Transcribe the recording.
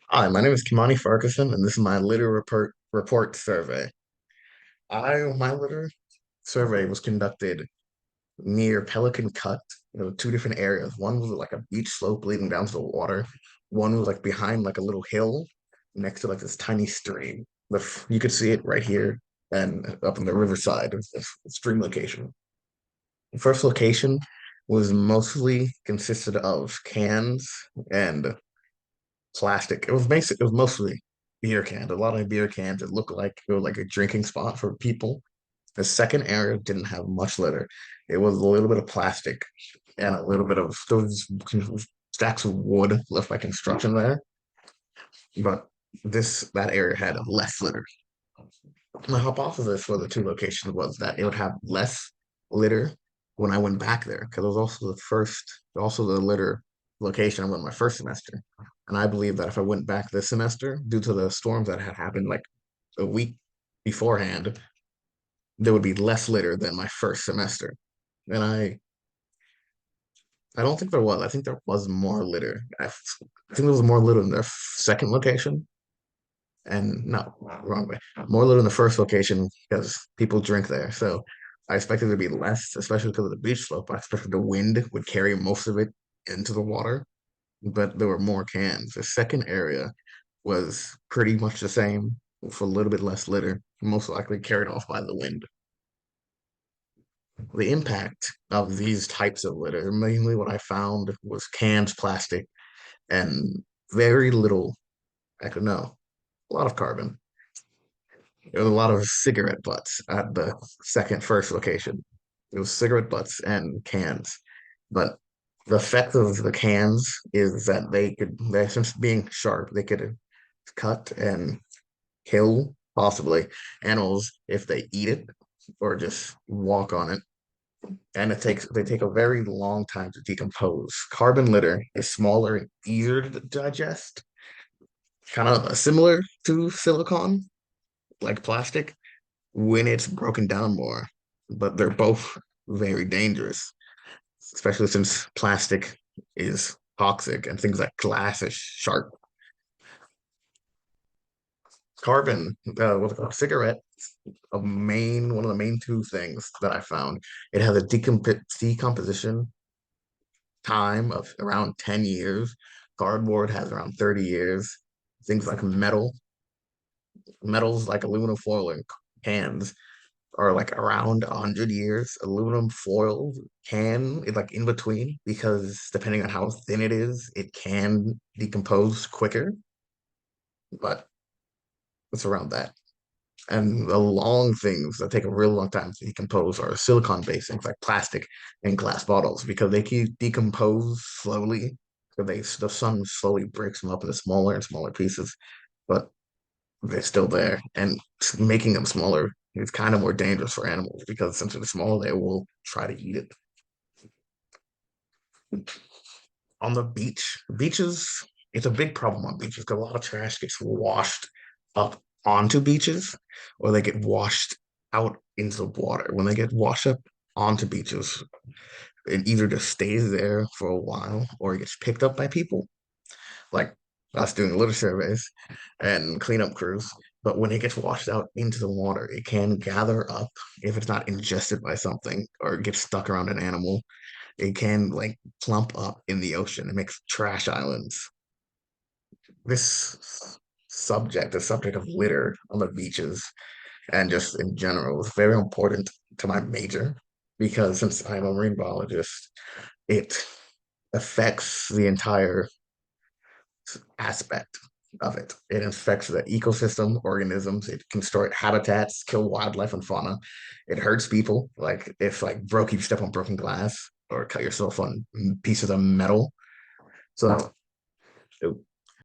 Hi, my name is Kimani Ferguson, and this is my litter report survey. My litter survey was conducted near Pelican Cut. There were two different areas. One was like a beach slope leading down to the water. One was like behind like a little hill next to like this tiny stream. You could see it right here and up in the riverside of the stream location. The first location was mostly consisted of cans and plastic. It was mostly beer cans, a lot of beer cans. It looked like it was like a drinking spot for people. The second area didn't have much litter. It was a little bit of plastic and a little bit of those stacks of wood left by construction there. But that area had less litter. My hypothesis for the two locations was that it would have less litter when I went back there because it was also the litter location I went my first semester. And I believe that if I went back this semester, due to the storms that had happened like a week beforehand, there would be less litter than my first semester. And I don't think there was. I think there was more litter. I think there was more litter in their second location. And no, wrong way. More litter in the first location because people drink there. So I expected there to be less, especially because of the beach slope. I expected the wind would carry most of it into the water, but there were more cans. The second area was pretty much the same for a little bit less litter, most likely carried off by the wind. The impact of these types of litter, mainly what I found was cans, plastic, and very little, I could know, a lot of carbon. There was a lot of cigarette butts at the first location. It was cigarette butts and cans. But the effect of the cans is that since being sharp, they could cut and kill possibly animals if they eat it or just walk on it. And they take a very long time to decompose. Carbon litter is smaller and easier to digest, kind of similar to silicon, like plastic, when it's broken down more, but they're both very dangerous, especially since plastic is toxic and things like glass is sharp. Carbon, with a cigarette, one of the main two things that I found, it has a decomposition time of around 10 years. Cardboard has around 30 years. Things like metals like aluminum foil and cans are like around 100 years. Aluminum foil can it's like in between because depending on how thin it is, it can decompose quicker, but it's around that. And the long things that take a real long time to decompose are silicon-based things like plastic and glass bottles because they can decompose slowly. So the sun slowly breaks them up into smaller and smaller pieces, but they're still there. And making them smaller is kind of more dangerous for animals because since they're small, they will try to eat it. On the beaches, it's a big problem on beaches because a lot of trash gets washed up onto beaches or they get washed out into the water. When they get washed up onto beaches, it either just stays there for a while or it gets picked up by people, like us doing litter surveys and cleanup crews. But when it gets washed out into the water, it can gather up if it's not ingested by something or gets stuck around an animal. It can like plump up in the ocean. It makes trash islands. The subject of litter on the beaches and just in general is very important to my major because since I'm a marine biologist, it affects the entire aspect of it. It affects the ecosystem, organisms. It can destroy habitats, kill wildlife and fauna. It hurts people. Like if you step on broken glass or cut yourself on pieces of metal. So